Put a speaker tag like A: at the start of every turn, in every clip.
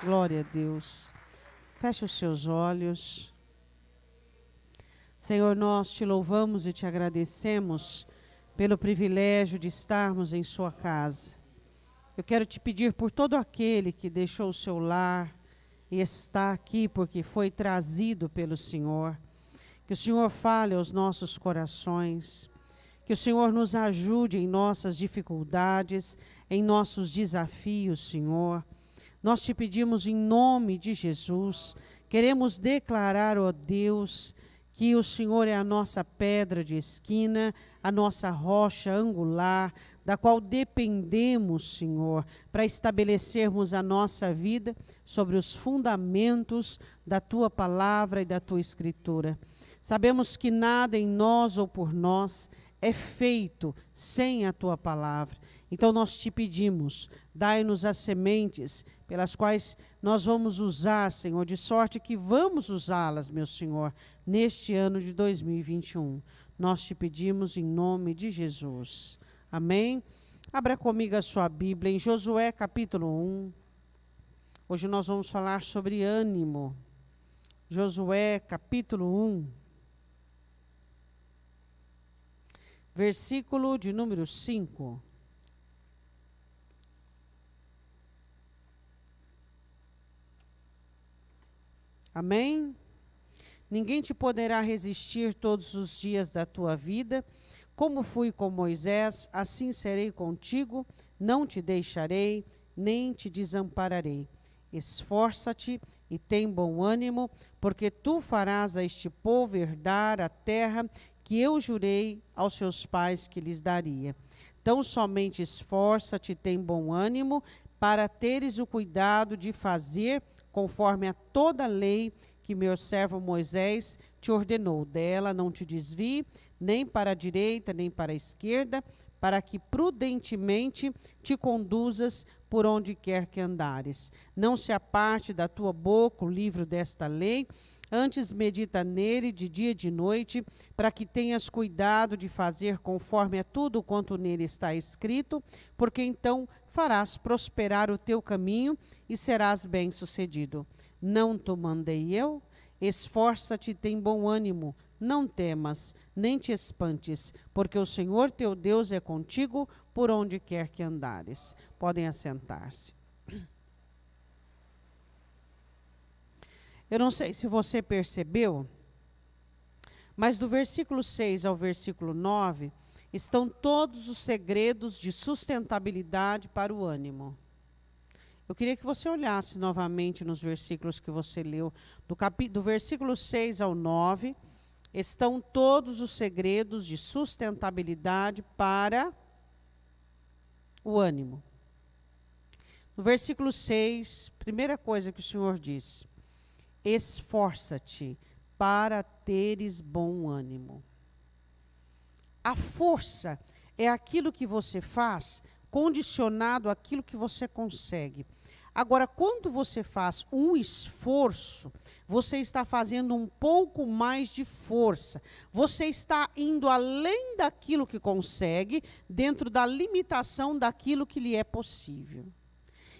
A: Glória a Deus. Feche os seus olhos. Senhor, nós te louvamos e te agradecemos pelo privilégio de estarmos em sua casa. Eu quero te pedir por todo aquele que deixou o seu lar e está aqui porque foi trazido pelo Senhor, que o Senhor fale aos nossos corações, que o Senhor nos ajude em nossas dificuldades, em nossos desafios, Senhor. Nós te pedimos em nome de Jesus, queremos declarar, ó Deus, que o Senhor é a nossa pedra de esquina, a nossa rocha angular, da qual dependemos, Senhor, para estabelecermos a nossa vida sobre os fundamentos da Tua palavra e da Tua Escritura. Sabemos que nada em nós ou por nós é feito sem a Tua palavra. Então nós te pedimos, dai-nos as sementes pelas quais nós vamos usar, Senhor, de sorte que vamos usá-las, meu Senhor, neste ano de 2021. Nós te pedimos em nome de Jesus. Amém? Abra comigo a sua Bíblia em Josué capítulo 1. Hoje nós vamos falar sobre ânimo. Josué capítulo 1. Versículo de número 5. Amém? Ninguém te poderá resistir todos os dias da tua vida. Como fui com Moisés, assim serei contigo, não te deixarei, nem te desampararei. Esforça-te e tem bom ânimo, porque tu farás a este povo herdar a terra que eu jurei aos seus pais que lhes daria. Então somente esforça-te e tem bom ânimo, para teres o cuidado de fazer conforme a toda a lei que meu servo Moisés te ordenou. Dela não te desvie, nem para a direita, nem para a esquerda, para que prudentemente te conduzas por onde quer que andares. Não se aparte da tua boca o livro desta lei, antes medita nele de dia e de noite, para que tenhas cuidado de fazer conforme a tudo quanto nele está escrito, porque então farás prosperar o teu caminho e serás bem-sucedido. Não te mandei eu? Esforça-te e tem bom ânimo, não temas, nem te espantes, porque o Senhor teu Deus é contigo por onde quer que andares. Podem assentar-se. Eu não sei se você percebeu, mas do versículo 6 ao versículo 9, estão todos os segredos de sustentabilidade para o ânimo. Eu queria que você olhasse novamente nos versículos que você leu. Do versículo 6 ao 9, estão todos os segredos de sustentabilidade para o ânimo. No versículo 6, primeira coisa que o Senhor diz: esforça-te para teres bom ânimo. A força é aquilo que você faz condicionado àquilo que você consegue. Agora, quando você faz um esforço, você está fazendo um pouco mais de força. Você está indo além daquilo que consegue, dentro da limitação daquilo que lhe é possível.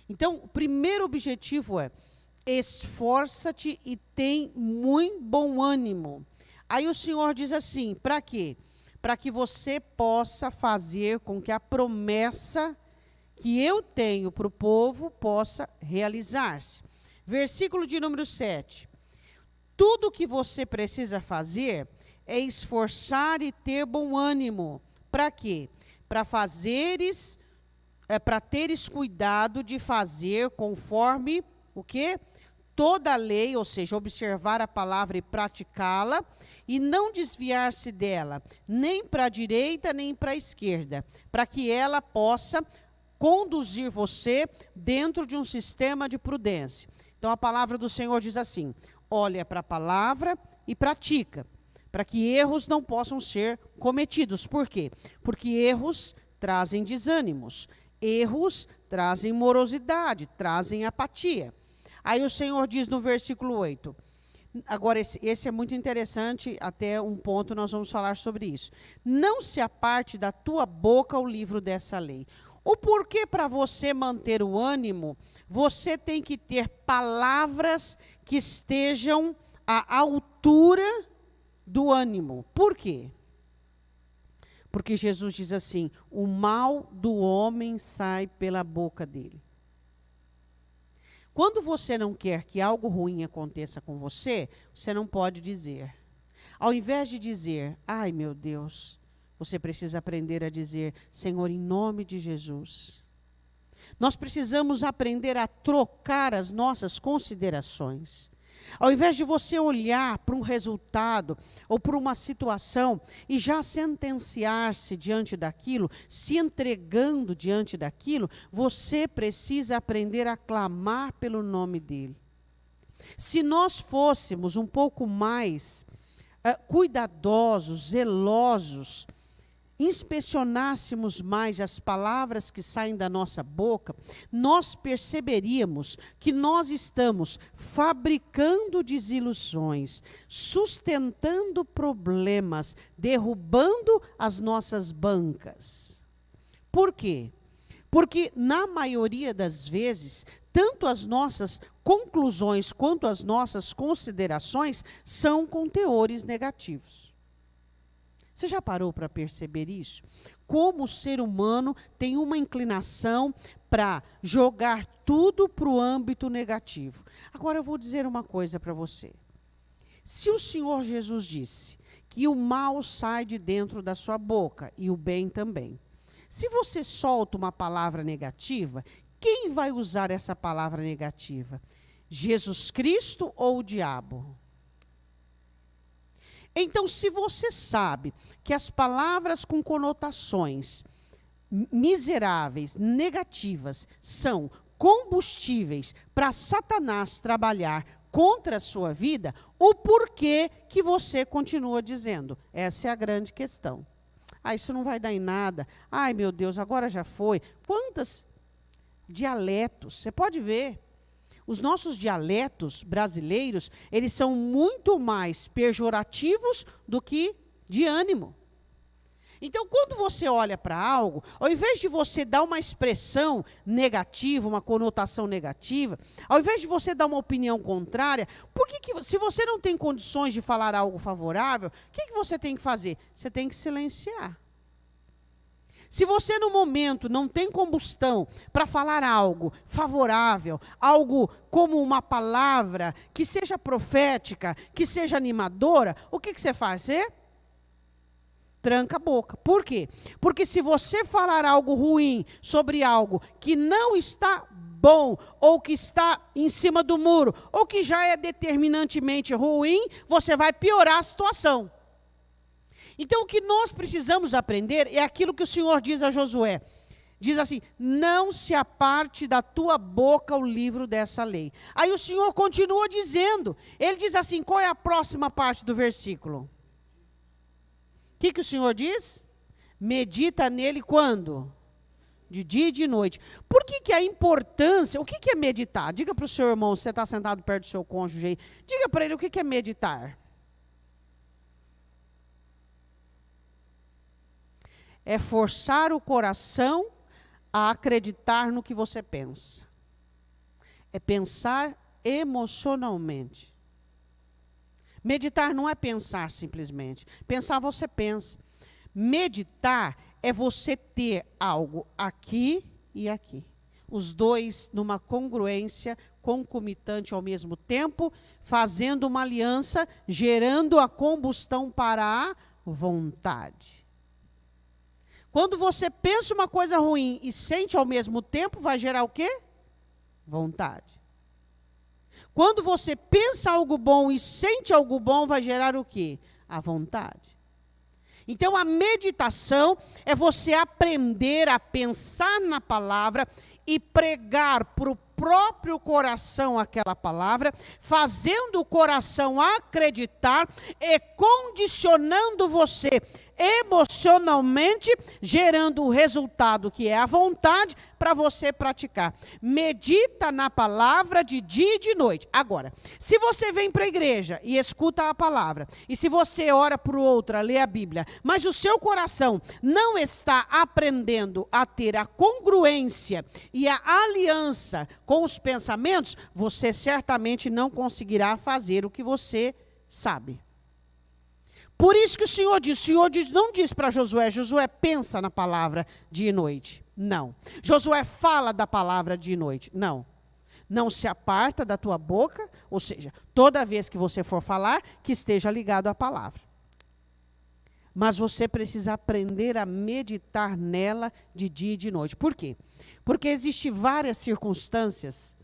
A: Então, o primeiro objetivo é: esforça-te e tem muito bom ânimo. Aí o Senhor diz assim, para quê? Para que você possa fazer com que a promessa que eu tenho para o povo possa realizar-se. Versículo de número 7. Tudo o que você precisa fazer é esforçar e ter bom ânimo. Para quê? Para teres cuidado de fazer conforme o quê? Toda a lei, ou seja, observar a palavra e praticá-la, e não desviar-se dela, nem para a direita, nem para a esquerda, para que ela possa conduzir você dentro de um sistema de prudência. Então a palavra do Senhor diz assim: olha para a palavra e pratica, para que erros não possam ser cometidos. Por quê? Porque erros trazem desânimos, erros trazem morosidade, trazem apatia. Aí o Senhor diz no versículo 8, agora esse é muito interessante, até um ponto nós vamos falar sobre isso. Não se aparte da tua boca o livro dessa lei. O porquê para você manter o ânimo, você tem que ter palavras que estejam à altura do ânimo. Por quê? Porque Jesus diz assim: o mal do homem sai pela boca dele. Quando você não quer que algo ruim aconteça com você, você não pode dizer. Ao invés de dizer, ai meu Deus, você precisa aprender a dizer, Senhor, em nome de Jesus. Nós precisamos aprender a trocar as nossas considerações. Ao invés de você olhar para um resultado ou para uma situação e já sentenciar-se diante daquilo, se entregando diante daquilo, você precisa aprender a clamar pelo nome dele. Se nós fôssemos um pouco mais cuidadosos, zelosos, inspecionássemos mais as palavras que saem da nossa boca, nós perceberíamos que nós estamos fabricando desilusões, sustentando problemas, derrubando as nossas bancas. Por quê? Porque, na maioria das vezes, tanto as nossas conclusões quanto as nossas considerações são com teores negativos. Você já parou para perceber isso? Como o ser humano tem uma inclinação para jogar tudo para o âmbito negativo. Agora eu vou dizer uma coisa para você. Se o Senhor Jesus disse que o mal sai de dentro da sua boca e o bem também. Se você solta uma palavra negativa, quem vai usar essa palavra negativa? Jesus Cristo ou o diabo? Então, se você sabe que as palavras com conotações miseráveis, negativas, são combustíveis para Satanás trabalhar contra a sua vida, o porquê que você continua dizendo? Essa é a grande questão. Isso não vai dar em nada. Ai, meu Deus, agora já foi. Quantos dialetos? Você pode ver. Os nossos dialetos brasileiros, eles são muito mais pejorativos do que de ânimo. Então, quando você olha para algo, ao invés de você dar uma expressão negativa, uma conotação negativa, ao invés de você dar uma opinião contrária, se você não tem condições de falar algo favorável, o que você tem que fazer? Você tem que silenciar. Se você, no momento, não tem combustão para falar algo favorável, algo como uma palavra que seja profética, que seja animadora, o que você faz? Você tranca a boca. Por quê? Porque se você falar algo ruim sobre algo que não está bom, ou que está em cima do muro, ou que já é determinantemente ruim, você vai piorar a situação. Então, o que nós precisamos aprender é aquilo que o Senhor diz a Josué. Diz assim, não se aparte da tua boca o livro dessa lei. Aí o Senhor continua dizendo, ele diz assim, qual é a próxima parte do versículo? O que o Senhor diz? Medita nele quando? De dia e de noite. Por que a importância, o que é meditar? Diga para o seu irmão, se você está sentado perto do seu cônjuge aí, diga para ele o que é meditar. É forçar o coração a acreditar no que você pensa. É pensar emocionalmente. Meditar não é pensar simplesmente. Pensar você pensa. Meditar é você ter algo aqui e aqui. Os dois numa congruência, concomitante ao mesmo tempo, fazendo uma aliança, gerando a combustão para a vontade. Quando você pensa uma coisa ruim e sente ao mesmo tempo, vai gerar o quê? Vontade. Quando você pensa algo bom e sente algo bom, vai gerar o quê? A vontade. Então, a meditação é você aprender a pensar na palavra e pregar para o próprio coração aquela palavra, fazendo o coração acreditar e condicionando você emocionalmente, gerando o resultado que é a vontade para você praticar. Medita na palavra de dia e de noite. Agora, se você vem para a igreja e escuta a palavra, e se você ora por outra, lê a Bíblia, mas o seu coração não está aprendendo a ter a congruência e a aliança com os pensamentos, você certamente não conseguirá fazer o que você sabe. Por isso que o Senhor não diz para Josué, Josué pensa na palavra dia e noite. Não. Josué fala da palavra dia e noite. Não. Não se aparta da tua boca, ou seja, toda vez que você for falar, que esteja ligado à palavra. Mas você precisa aprender a meditar nela de dia e de noite. Por quê? Porque existem várias circunstâncias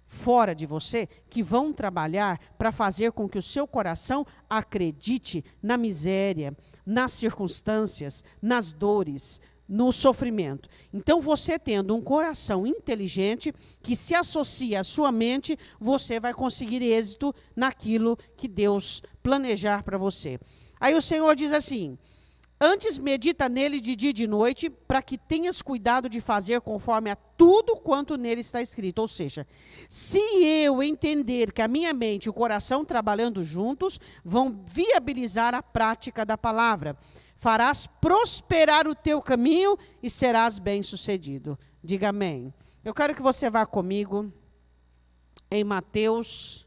A: fora de você que vão trabalhar para fazer com que o seu coração acredite na miséria, nas circunstâncias, nas dores, no sofrimento. Então, você tendo um coração inteligente que se associa à sua mente, você vai conseguir êxito naquilo que Deus planejar para você. Aí o Senhor diz assim: antes medita nele de dia e de noite, para que tenhas cuidado de fazer conforme a tudo quanto nele está escrito. Ou seja, se eu entender que a minha mente e o coração trabalhando juntos, vão viabilizar a prática da palavra. Farás prosperar o teu caminho e serás bem-sucedido. Diga amém. Eu quero que você vá comigo em Mateus,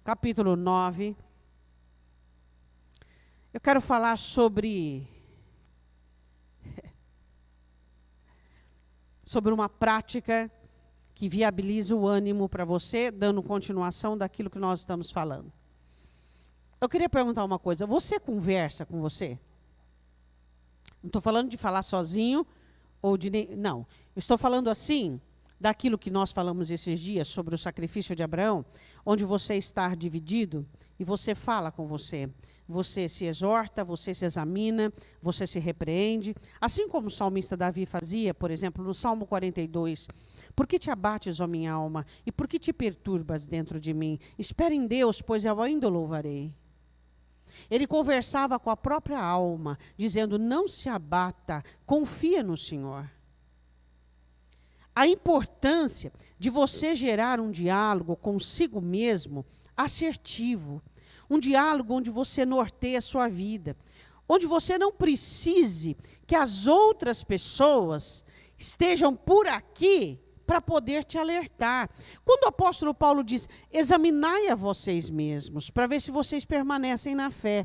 A: capítulo 9. Eu quero falar sobre uma prática que viabiliza o ânimo para você, dando continuação daquilo que nós estamos falando. Eu queria perguntar uma coisa, você conversa com você? Não estou falando de falar sozinho, ou de não. Eu estou falando assim, daquilo que nós falamos esses dias, sobre o sacrifício de Abraão, onde você está dividido, e você fala com você. Você se exorta, você se examina, você se repreende. Assim como o salmista Davi fazia, por exemplo, no Salmo 42. Por que te abates, ó minha alma? E por que te perturbas dentro de mim? Espera em Deus, pois eu ainda o louvarei. Ele conversava com a própria alma, dizendo, não se abata, confia no Senhor. A importância de você gerar um diálogo consigo mesmo assertivo. Um diálogo onde você norteia a sua vida. Onde você não precise que as outras pessoas estejam por aqui para poder te alertar. Quando o apóstolo Paulo diz, examinai a vocês mesmos, para ver se vocês permanecem na fé.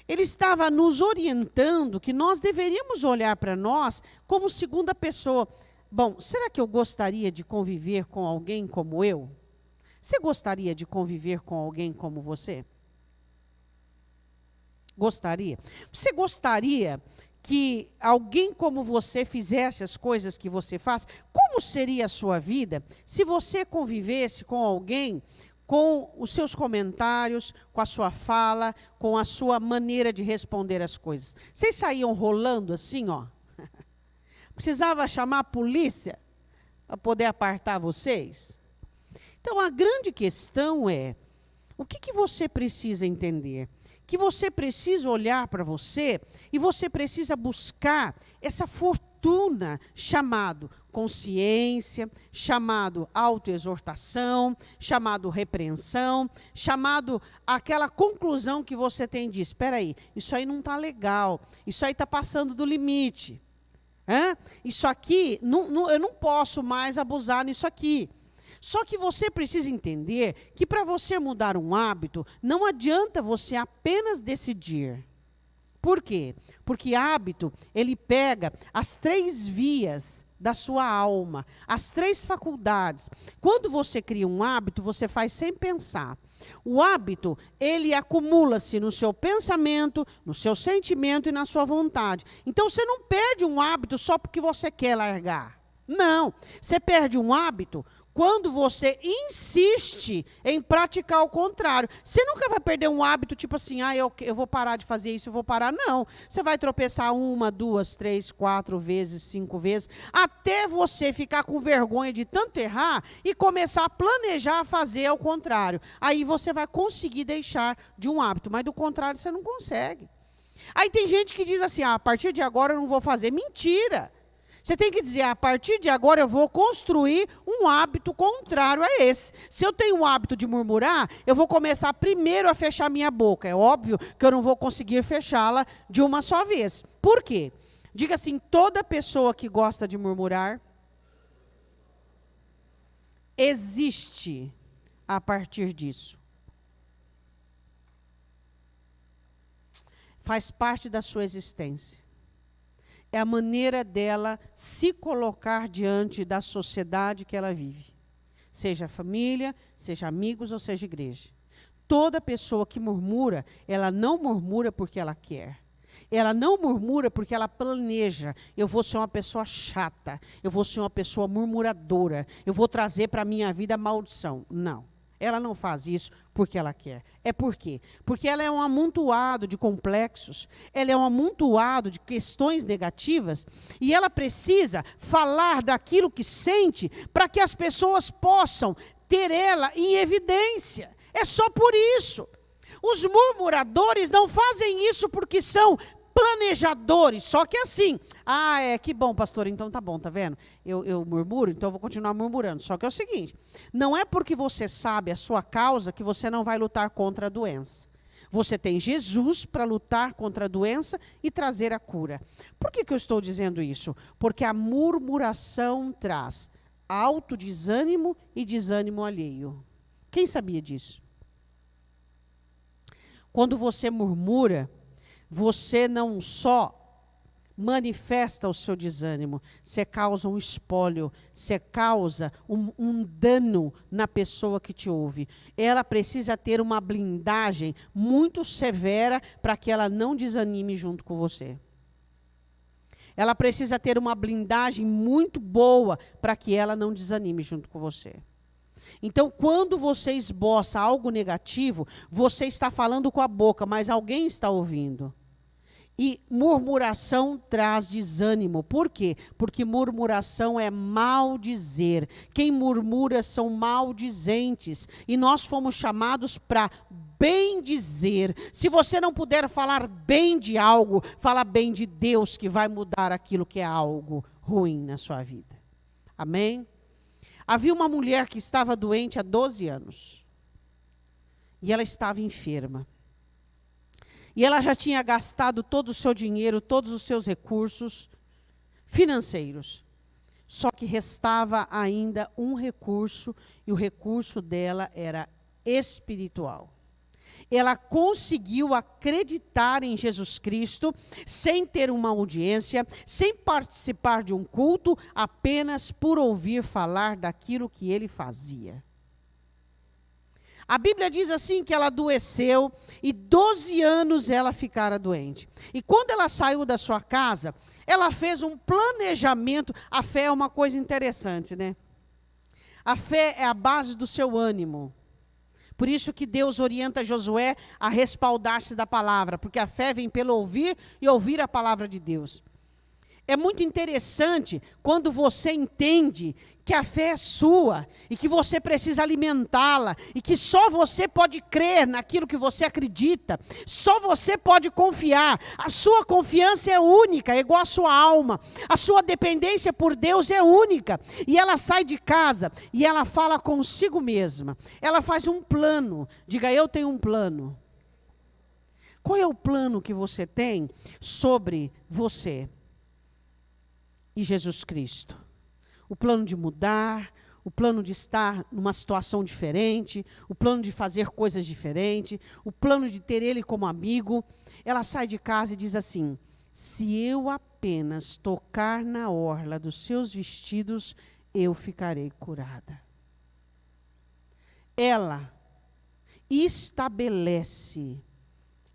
A: Ele estava nos orientando que nós deveríamos olhar para nós como segunda pessoa. Bom, será que eu gostaria de conviver com alguém como eu? Você gostaria de conviver com alguém como você? Gostaria? Você gostaria que alguém como você fizesse as coisas que você faz? Como seria a sua vida se você convivesse com alguém com os seus comentários, com a sua fala, com a sua maneira de responder as coisas? Vocês saíam rolando assim, ó? Precisava chamar a polícia para poder apartar vocês? Então, a grande questão é, o que você precisa entender? Que você precisa olhar para você e você precisa buscar essa fortuna chamado consciência, chamado autoexortação, chamado repreensão, chamado aquela conclusão que você tem de, espera aí, isso aí não está legal, isso aí está passando do limite. Isso aqui, eu não posso mais abusar nisso aqui. Só que você precisa entender que para você mudar um hábito, não adianta você apenas decidir. Por quê? Porque hábito, ele pega as 3 vias da sua alma, as 3 faculdades. Quando você cria um hábito, você faz sem pensar. O hábito, ele acumula-se no seu pensamento, no seu sentimento e na sua vontade. Então, você não perde um hábito só porque você quer largar. Não, você perde um hábito quando você insiste em praticar o contrário. Você nunca vai perder um hábito tipo assim, eu vou parar de fazer isso, eu vou parar. Não, você vai tropeçar 1, 2, 3, 4 vezes, 5 vezes, até você ficar com vergonha de tanto errar e começar a planejar fazer ao contrário. Aí você vai conseguir deixar de um hábito, mas do contrário você não consegue. Aí tem gente que diz assim, a partir de agora eu não vou fazer. Mentira! Você tem que dizer, a partir de agora eu vou construir um hábito contrário a esse. Se eu tenho o hábito de murmurar, eu vou começar primeiro a fechar minha boca. É óbvio que eu não vou conseguir fechá-la de uma só vez. Por quê? Diga assim, toda pessoa que gosta de murmurar, existe a partir disso. Faz parte da sua existência. É a maneira dela se colocar diante da sociedade que ela vive. Seja família, seja amigos ou seja igreja. Toda pessoa que murmura, ela não murmura porque ela quer. Ela não murmura porque ela planeja. Eu vou ser uma pessoa chata. Eu vou ser uma pessoa murmuradora. Eu vou trazer para a minha vida maldição. Não. Ela não faz isso porque ela quer. É por quê? Porque ela é um amontoado de complexos, ela é um amontoado de questões negativas, e ela precisa falar daquilo que sente para que as pessoas possam ter ela em evidência. É só por isso. Os murmuradores não fazem isso porque são planejadores, só que assim, que bom, pastor, então tá bom, tá vendo? Eu murmuro, então eu vou continuar murmurando. Só que é o seguinte, não é porque você sabe a sua causa que você não vai lutar contra a doença. Você tem Jesus para lutar contra a doença e trazer a cura. Por que eu estou dizendo isso? Porque a murmuração traz autodesânimo e desânimo alheio. Quem sabia disso? Quando você murmura, você não só manifesta o seu desânimo, você causa um espólio, você causa um dano na pessoa que te ouve. Ela precisa ter uma blindagem muito severa para que ela não desanime junto com você. Ela precisa ter uma blindagem muito boa para que ela não desanime junto com você. Então, quando você esboça algo negativo, você está falando com a boca, mas alguém está ouvindo. E murmuração traz desânimo. Por quê? Porque murmuração é maldizer. Quem murmura são maldizentes. E nós fomos chamados para bem dizer. Se você não puder falar bem de algo, fala bem de Deus, que vai mudar aquilo que é algo ruim na sua vida. Amém? Havia uma mulher que estava doente há 12 anos. E ela estava enferma. E ela já tinha gastado todo o seu dinheiro, todos os seus recursos financeiros. Só que restava ainda um recurso, e o recurso dela era espiritual. Ela conseguiu acreditar em Jesus Cristo, sem ter uma audiência, sem participar de um culto, apenas por ouvir falar daquilo que ele fazia. A Bíblia diz assim que ela adoeceu e 12 anos ela ficara doente. E quando ela saiu da sua casa, ela fez um planejamento. A fé é uma coisa interessante, né? A fé é a base do seu ânimo. Por isso que Deus orienta Josué a respaldar-se da palavra, porque a fé vem pelo ouvir e ouvir a palavra de Deus. É muito interessante quando você entende que a fé é sua e que você precisa alimentá-la e que só você pode crer naquilo que você acredita, só você pode confiar. A sua confiança é única, é igual a sua alma. A sua dependência por Deus é única. E ela sai de casa e ela fala consigo mesma. Ela faz um plano. Diga, eu tenho um plano. Qual é o plano que você tem sobre você e Jesus Cristo? O plano de mudar, o plano de estar numa situação diferente, o plano de fazer coisas diferentes, o plano de ter ele como amigo. Ela sai de casa e diz assim: se eu apenas tocar na orla dos seus vestidos, eu ficarei curada. Ela estabelece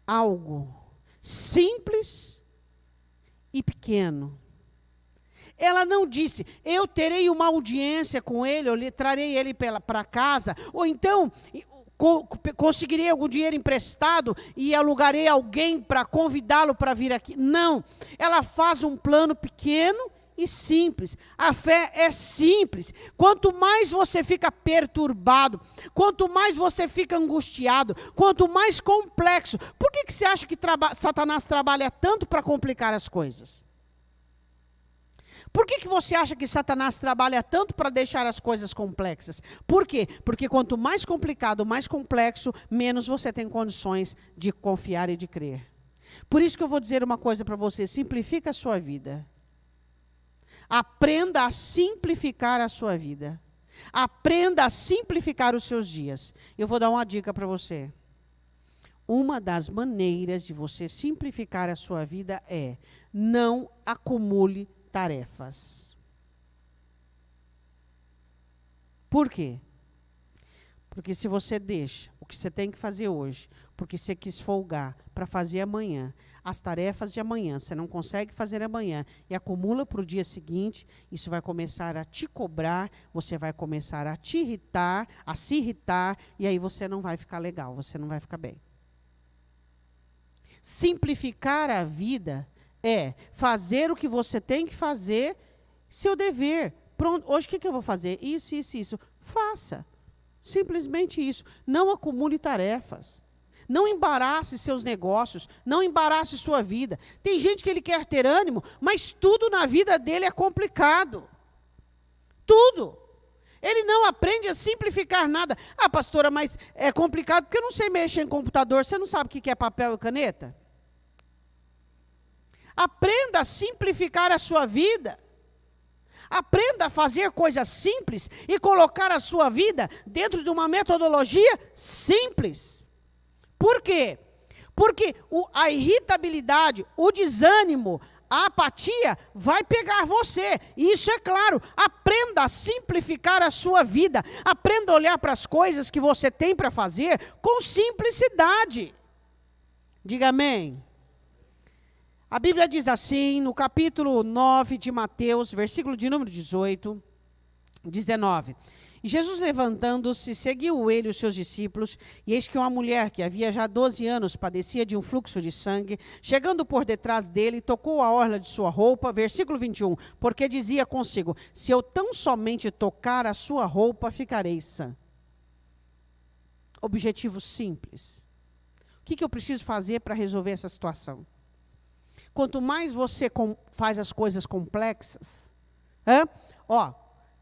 A: algo simples e pequeno. Ela não disse, eu terei uma audiência com ele, eu trarei ele para casa, ou então conseguirei algum dinheiro emprestado e alugarei alguém para convidá-lo para vir aqui. Não, ela faz um plano pequeno e simples. A fé é simples. Quanto mais você fica perturbado, quanto mais você fica angustiado, quanto mais complexo. Por que você acha que Satanás trabalha tanto para complicar as coisas? Por que você acha que Satanás trabalha tanto para deixar as coisas complexas? Por quê? Porque quanto mais complicado, mais complexo, menos você tem condições de confiar e de crer. Por isso que eu vou dizer uma coisa para você: simplifica a sua vida. Aprenda a simplificar a sua vida. Aprenda a simplificar os seus dias. Eu vou dar uma dica para você. Uma das maneiras de você simplificar a sua vida é: não acumule tarefas. Por quê? Porque se você deixa o que você tem que fazer hoje, porque você quis folgar para fazer amanhã, as tarefas de amanhã, você não consegue fazer amanhã e acumula para o dia seguinte, isso vai começar a te cobrar, você vai começar a te irritar, a se irritar, e aí você não vai ficar legal, você não vai ficar bem. Simplificar a vida é fazer o que você tem que fazer, seu dever. Pronto, hoje o que eu vou fazer? Isso, isso, isso. Faça. Simplesmente isso. Não acumule tarefas. Não embarace seus negócios. Não embarace sua vida. Tem gente que ele quer ter ânimo, mas tudo na vida dele é complicado. Tudo. Ele não aprende a simplificar nada. Ah, pastora, mas é complicado porque eu não sei mexer em computador. Você não sabe o que é papel e caneta? Aprenda a simplificar a sua vida. Aprenda a fazer coisas simples e colocar a sua vida dentro de uma metodologia simples. Por quê? Porque a irritabilidade, o desânimo, a apatia vai pegar você. Isso é claro. Aprenda a simplificar a sua vida. Aprenda a olhar para as coisas que você tem para fazer com simplicidade. Diga amém. A Bíblia diz assim, no capítulo 9 de Mateus, versículo de número 18, 19. E Jesus, levantando-se, seguiu ele e os seus discípulos, e eis que uma mulher que havia já 12 anos padecia de um fluxo de sangue, chegando por detrás dele, tocou a orla de sua roupa, versículo 21, porque dizia consigo: se eu tão somente tocar a sua roupa, ficarei sã. Objetivo simples. O que eu preciso fazer para resolver essa situação? Quanto mais você faz as coisas complexas,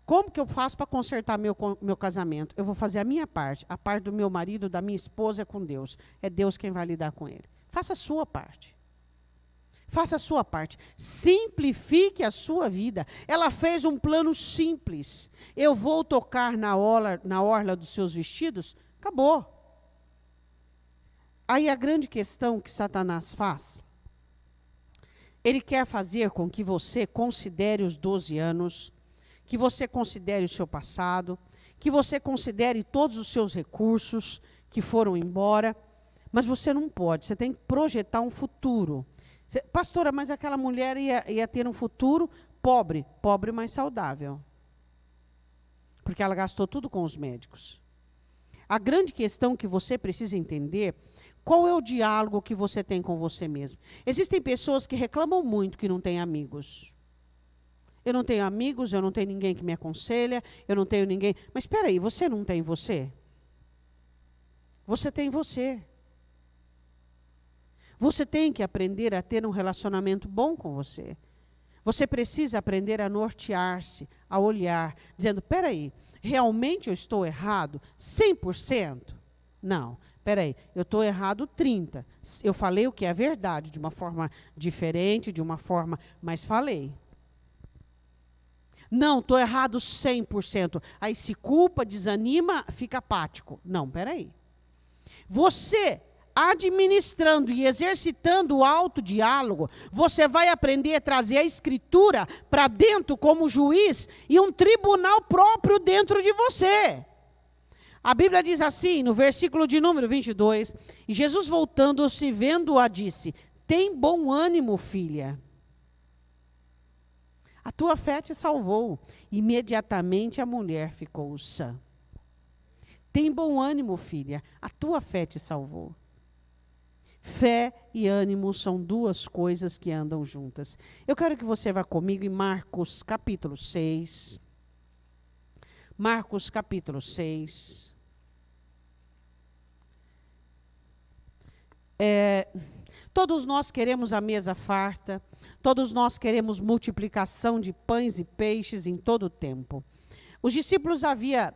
A: como que eu faço para consertar meu casamento? Eu vou fazer a minha parte. A parte do meu marido, da minha esposa é com Deus. É Deus quem vai lidar com ele. Faça a sua parte. Faça a sua parte. Simplifique a sua vida. Ela fez um plano simples. Eu vou tocar na orla dos seus vestidos? Acabou. Aí a grande questão que Satanás faz, ele quer fazer com que você considere os 12 anos, que você considere o seu passado, que você considere todos os seus recursos que foram embora, mas você não pode, você tem que projetar um futuro. Pastora, mas aquela mulher ia ter um futuro pobre, mas saudável. Porque ela gastou tudo com os médicos. A grande questão que você precisa entender: qual é o diálogo que você tem com você mesmo? Existem pessoas que reclamam muito que não têm amigos. Eu não tenho amigos, eu não tenho ninguém que me aconselha, eu não tenho ninguém... Mas espera aí, você não tem você? Você tem você. Você tem que aprender a ter um relacionamento bom com você. Você precisa aprender a nortear-se, a olhar, dizendo: espera aí, realmente eu estou errado 100%? Não. Peraí, eu estou errado 30%. Eu falei o que é verdade, de uma forma diferente, de uma forma... Mas falei. Não, estou errado 100%. Aí se culpa, desanima, fica apático. Não, peraí. Você, administrando e exercitando o autodiálogo, você vai aprender a trazer a Escritura para dentro como juiz e um tribunal próprio dentro de você. A Bíblia diz assim, no versículo de número 22, e Jesus, voltando-se, vendo-a, disse: tem bom ânimo, filha. A tua fé te salvou. Imediatamente a mulher ficou sã. Tem bom ânimo, filha. A tua fé te salvou. Fé e ânimo são duas coisas que andam juntas. Eu quero que você vá comigo em Marcos capítulo 6. Marcos capítulo 6. Todos nós queremos a mesa farta, todos nós queremos multiplicação de pães e peixes em todo o tempo. Os discípulos haviam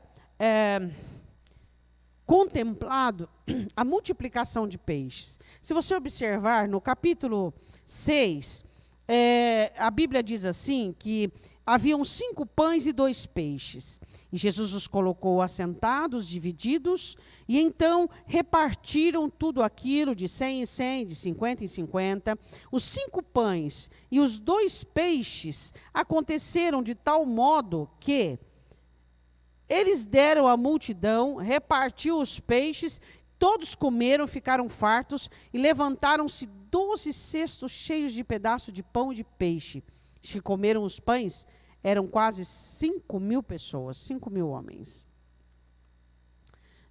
A: contemplado a multiplicação de peixes. Se você observar no capítulo 6, a Bíblia diz assim, que haviam 5 pães e 2 peixes. E Jesus os colocou assentados, divididos, e então repartiram tudo aquilo de 100 em 100, de 50 em 50. Os 5 pães e os 2 peixes aconteceram de tal modo que eles deram à multidão, repartiu os peixes, todos comeram, ficaram fartos, e levantaram-se 12 cestos cheios de pedaços de pão e de peixe. Se comeram os pães, eram quase 5.000 pessoas, 5.000 homens.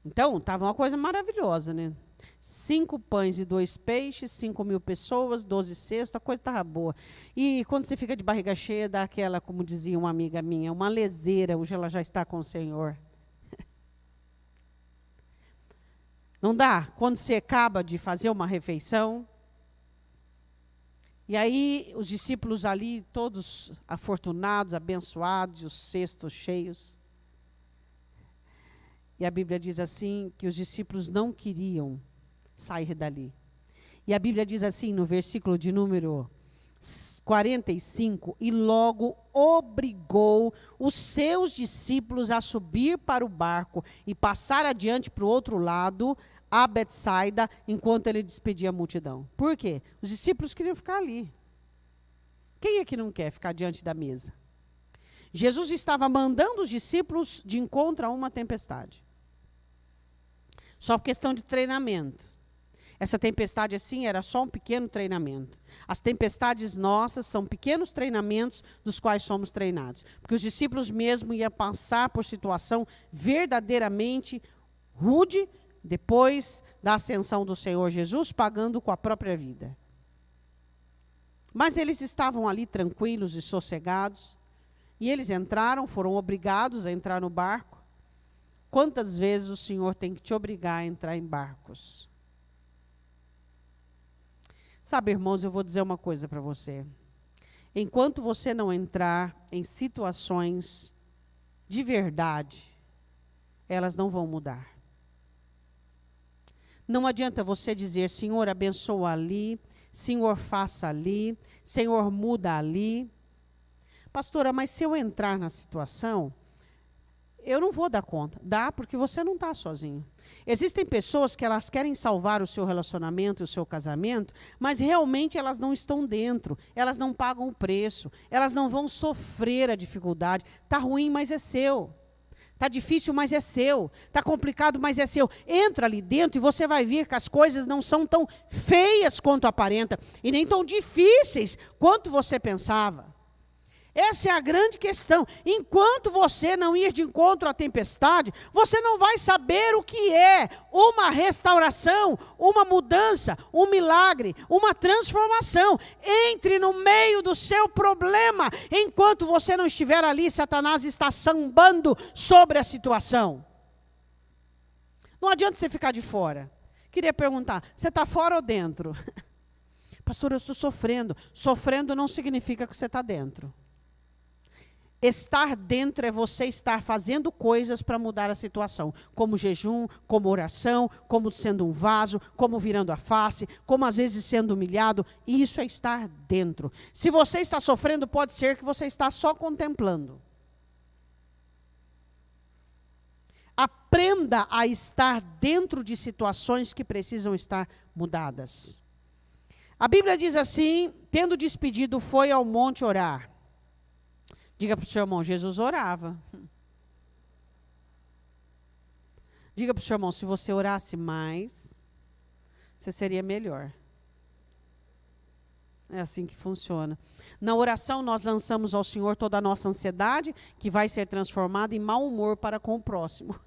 A: Então, estava uma coisa maravilhosa, né? 5 pães e 2 peixes, 5.000 pessoas, 12 cestos, a coisa estava boa. E quando você fica de barriga cheia, dá aquela, como dizia uma amiga minha, uma leseira, hoje ela já está com o Senhor. Não dá? Quando você acaba de fazer uma refeição, e aí os discípulos ali, todos afortunados, abençoados, e os cestos cheios. E a Bíblia diz assim, que os discípulos não queriam sair dali. E a Bíblia diz assim, no versículo de número 45, e logo obrigou os seus discípulos a subir para o barco e passar adiante para o outro lado, a Betsaida, enquanto ele despedia a multidão. Por quê? Os discípulos queriam ficar ali. Quem é que não quer ficar diante da mesa? Jesus estava mandando os discípulos de encontro a uma tempestade. Só por questão de treinamento. Essa tempestade, assim, era só um pequeno treinamento. As tempestades nossas são pequenos treinamentos dos quais somos treinados. Porque os discípulos mesmo iam passar por situação verdadeiramente rude, depois da ascensão do Senhor Jesus, pagando com a própria vida. Mas eles estavam ali tranquilos e sossegados, e eles entraram, foram obrigados a entrar no barco. Quantas vezes o Senhor tem que te obrigar a entrar em barcos? Sabe, irmãos, eu vou dizer uma coisa para você. Enquanto você não entrar em situações de verdade, elas não vão mudar. Não adianta você dizer, Senhor, abençoa ali, Senhor, faça ali, Senhor, muda ali. Pastora, mas se eu entrar na situação, eu não vou dar conta. Dá, porque você não está sozinho. Existem pessoas que elas querem salvar o seu relacionamento e o seu casamento, mas realmente elas não estão dentro, elas não pagam o preço, elas não vão sofrer a dificuldade. Está ruim, mas é seu. Está difícil, mas é seu. Está complicado, mas é seu. Entra ali dentro e você vai ver que as coisas não são tão feias quanto aparenta, e nem tão difíceis quanto você pensava. Essa é a grande questão. Enquanto você não ir de encontro à tempestade, você não vai saber o que é uma restauração, uma mudança, um milagre, uma transformação. Entre no meio do seu problema. Enquanto você não estiver ali, Satanás está sambando sobre a situação. Não adianta você ficar de fora. Queria perguntar, você está fora ou dentro? Pastor, eu estou sofrendo. Sofrendo não significa que você está dentro. Estar dentro é você estar fazendo coisas para mudar a situação, como jejum, como oração, como sendo um vaso, como virando a face, como às vezes sendo humilhado. Isso é estar dentro. Se você está sofrendo, pode ser que você está só contemplando. Aprenda a estar dentro de situações que precisam estar mudadas. A Bíblia diz assim, tendo despedido, foi ao monte orar. Diga para o seu irmão, Jesus orava. Diga para o seu irmão, se você orasse mais, você seria melhor. É assim que funciona. Na oração, nós lançamos ao Senhor toda a nossa ansiedade, que vai ser transformada em mau humor para com o próximo.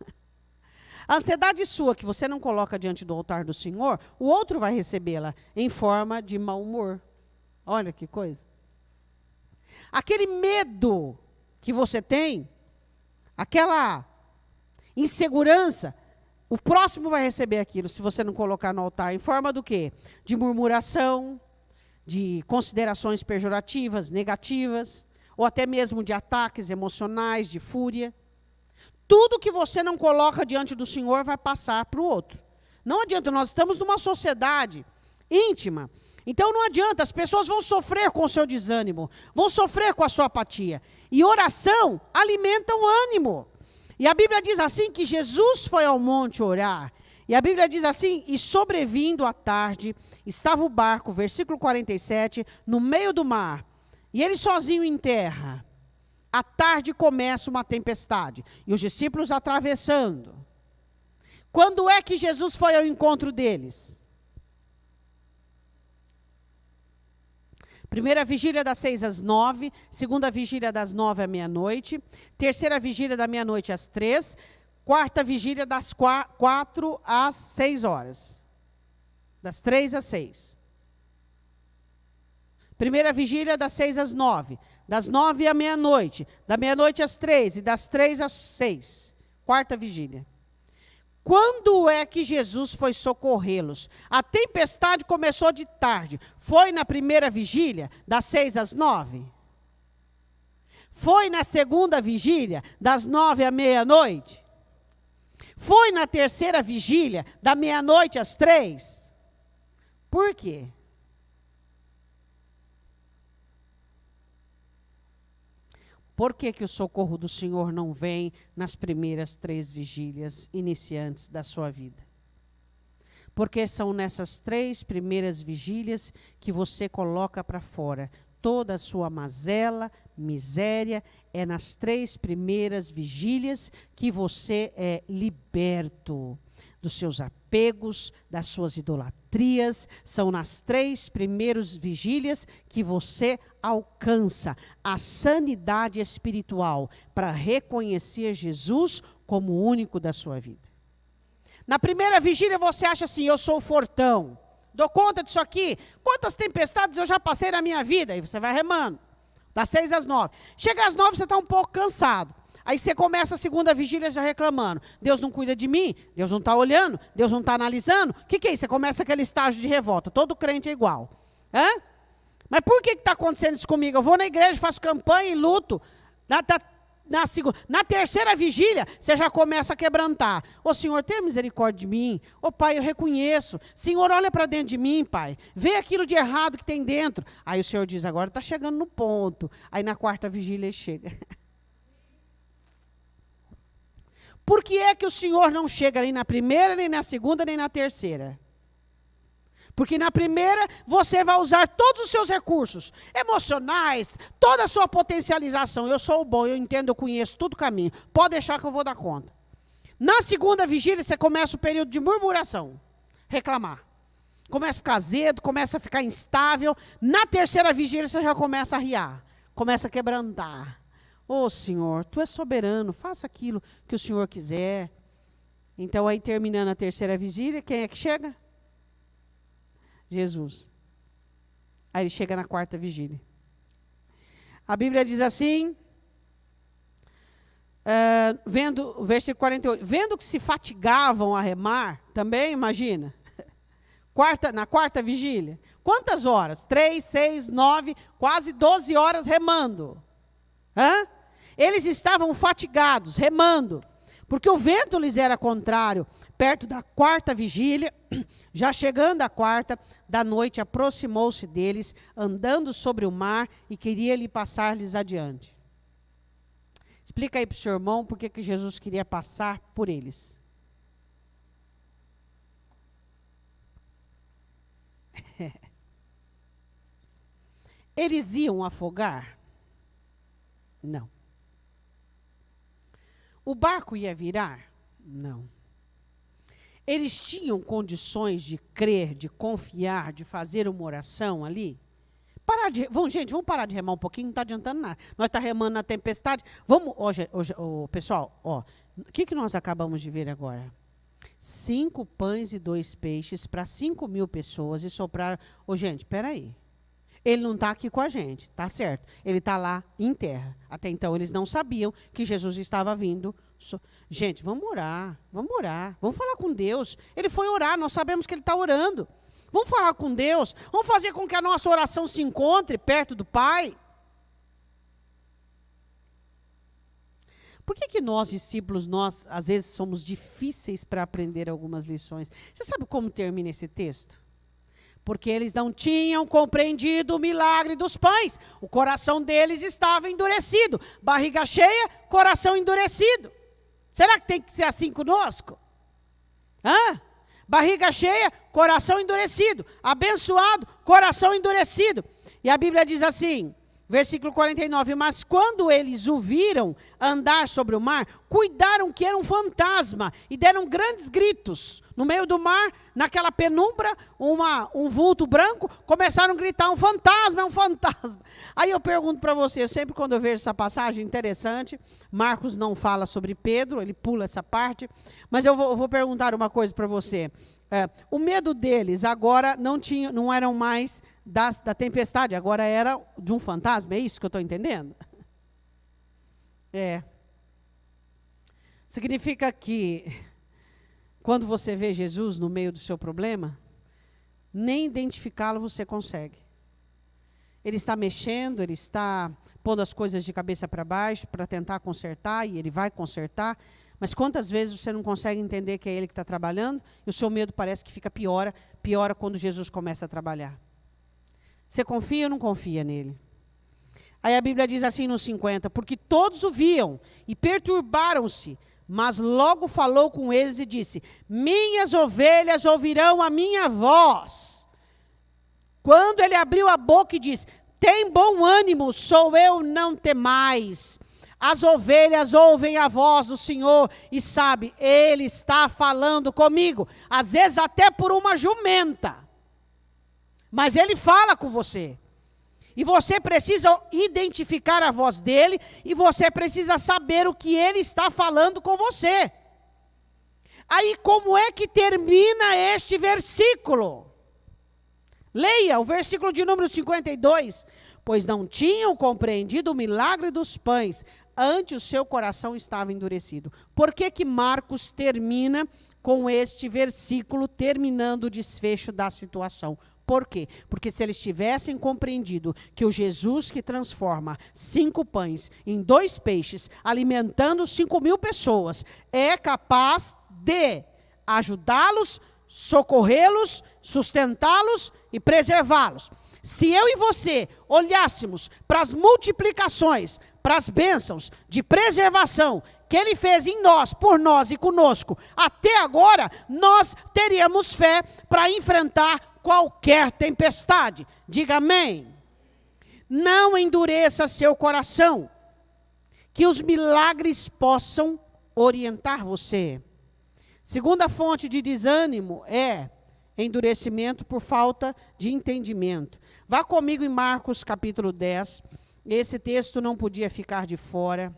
A: A ansiedade sua que você não coloca diante do altar do Senhor, o outro vai recebê-la em forma de mau humor. Olha que coisa. Aquele medo que você tem, aquela insegurança, o próximo vai receber aquilo, se você não colocar no altar, em forma do quê? De murmuração, de considerações pejorativas, negativas, ou até mesmo de ataques emocionais, de fúria. Tudo que você não coloca diante do Senhor vai passar para o outro. Não adianta, nós estamos numa sociedade íntima. Então não adianta, as pessoas vão sofrer com o seu desânimo, vão sofrer com a sua apatia. E oração alimenta o ânimo. E a Bíblia diz assim que Jesus foi ao monte orar. E a Bíblia diz assim, e sobrevindo à tarde, estava o barco, versículo 47, no meio do mar. E ele sozinho em terra. À tarde começa uma tempestade. E os discípulos atravessando. Quando é que Jesus foi ao encontro deles? Primeira vigília das 6 às 9, segunda vigília das 9 à meia-noite, terceira vigília da meia-noite às 3, quarta vigília das 4 às 6 horas. Das 3 às 6. Primeira vigília das 6 às 9, das 9 à meia-noite, da meia-noite às 3 e das 3 às 6. Quarta vigília. Quando é que Jesus foi socorrê-los? A tempestade começou de tarde. Foi na primeira vigília, das 6 às 9? Foi na segunda vigília, das 9 à meia-noite? Foi na terceira vigília, da meia-noite às 3? Por quê? Por que que o socorro do Senhor não vem nas primeiras 3 vigílias iniciantes da sua vida? Porque são nessas 3 primeiras vigílias que você coloca para fora toda a sua mazela, miséria. É nas 3 primeiras vigílias que você é liberto dos seus apegos, das suas idolatrias. São nas 3 primeiras vigílias que você alcança a sanidade espiritual para reconhecer Jesus como o único da sua vida. Na primeira vigília você acha assim, eu sou fortão, dou conta disso aqui. Quantas tempestades eu já passei na minha vida? E você vai remando, das 6 às 9. Chega às 9 você está um pouco cansado. Aí você começa a segunda vigília já reclamando. Deus não cuida de mim, Deus não está olhando, Deus não está analisando. O que é isso? Você começa aquele estágio de revolta. Todo crente é igual. Hã? Mas por que está acontecendo isso comigo? Eu vou na igreja, faço campanha e luto. Na terceira vigília, você já começa a quebrantar. Ô Senhor, tenha misericórdia de mim. Ô Pai, eu reconheço. Senhor, olha para dentro de mim, Pai. Vê aquilo de errado que tem dentro. Aí o Senhor diz, agora está chegando no ponto. Aí na quarta vigília ele chega. Por que é que o Senhor não chega nem na primeira, nem na segunda, nem na terceira? Porque na primeira, você vai usar todos os seus recursos emocionais, toda a sua potencialização. Eu sou o bom, eu entendo, eu conheço tudo o caminho. Pode deixar que eu vou dar conta. Na segunda vigília, você começa o período de murmuração, reclamar. Começa a ficar azedo, começa a ficar instável. Na terceira vigília, você já começa a riar, começa a quebrantar. Ô Senhor, Tu és soberano, faça aquilo que o Senhor quiser. Então, aí terminando a terceira vigília, quem é que chega? Jesus. Aí ele chega na quarta vigília. A Bíblia diz assim, versículo 48, vendo que se fatigavam a remar, também, imagina, na quarta vigília, quantas horas? 3, 6, 9, quase 12 horas remando. Hã? Eles estavam fatigados, remando, porque o vento lhes era contrário. Perto da quarta vigília, já chegando à quarta da noite, aproximou-se deles, andando sobre o mar, e queria lhe passar-lhes adiante. Explica aí para o seu irmão por que Jesus queria passar por eles. Eles iam afogar? Não. O barco ia virar? Não. Eles tinham condições de crer, de confiar, de fazer uma oração ali? Gente, vamos parar de remar um pouquinho, não está adiantando nada. Nós estamos remando na tempestade. Vamos, pessoal, o que nós acabamos de ver agora? 5 pães e 2 peixes para 5.000 pessoas e sopraram. Ô, gente, peraí. Ele não está aqui com a gente, tá certo? Ele está lá em terra. Até então eles não sabiam que Jesus estava vindo. Gente, vamos orar, vamos falar com Deus. Ele foi orar, nós sabemos que ele está orando. Vamos falar com Deus, vamos fazer com que a nossa oração se encontre perto do Pai. Por que nós, discípulos, nós às vezes somos difíceis para aprender algumas lições? Você sabe como termina esse texto? Porque eles não tinham compreendido o milagre dos pães. O coração deles estava endurecido. Barriga cheia, coração endurecido. Será que tem que ser assim conosco? Hã? Barriga cheia, coração endurecido. Abençoado, coração endurecido. E a Bíblia diz assim, versículo 49, mas quando eles o viram andar sobre o mar, cuidaram que era um fantasma e deram grandes gritos. No meio do mar, naquela penumbra, um vulto branco, começaram a gritar, um fantasma, é um fantasma. Aí eu pergunto para você, sempre quando eu vejo essa passagem interessante, Marcos não fala sobre Pedro, ele pula essa parte, mas eu vou perguntar uma coisa para você. O medo deles agora não eram mais da tempestade, agora era de um fantasma, é isso que eu estou entendendo? Significa que quando você vê Jesus no meio do seu problema, nem identificá-lo você consegue. Ele está mexendo, ele está pondo as coisas de cabeça para baixo para tentar consertar, e ele vai consertar, mas quantas vezes você não consegue entender que é ele que está trabalhando, e o seu medo parece que fica piora quando Jesus começa a trabalhar. Você confia ou não confia nele? Aí a Bíblia diz assim no 50, porque todos o viam e perturbaram-se, mas logo falou com eles e disse, minhas ovelhas ouvirão a minha voz. Quando ele abriu a boca e disse, tem bom ânimo, sou eu, não temais. As ovelhas ouvem a voz do Senhor e sabe, ele está falando comigo, às vezes até por uma jumenta. Mas ele fala com você. E você precisa identificar a voz dele e você precisa saber o que ele está falando com você. Aí como é que termina este versículo? Leia o versículo de número 52. Pois não tinham compreendido o milagre dos pães, antes o seu coração estava endurecido. Por que Marcos termina com este versículo, terminando o desfecho da situação? Por quê? Porque se eles tivessem compreendido que o Jesus que transforma 5 pães em 2 peixes, alimentando 5.000 pessoas, é capaz de ajudá-los, socorrê-los, sustentá-los e preservá-los. Se eu e você olhássemos para as multiplicações, para as bênçãos de preservação que ele fez em nós, por nós e conosco, até agora, nós teríamos fé para enfrentar qualquer tempestade. Diga amém. Não endureça seu coração, que os milagres possam orientar você. Segunda fonte de desânimo é endurecimento por falta de entendimento. Vá comigo em Marcos capítulo 10. Esse texto não podia ficar de fora.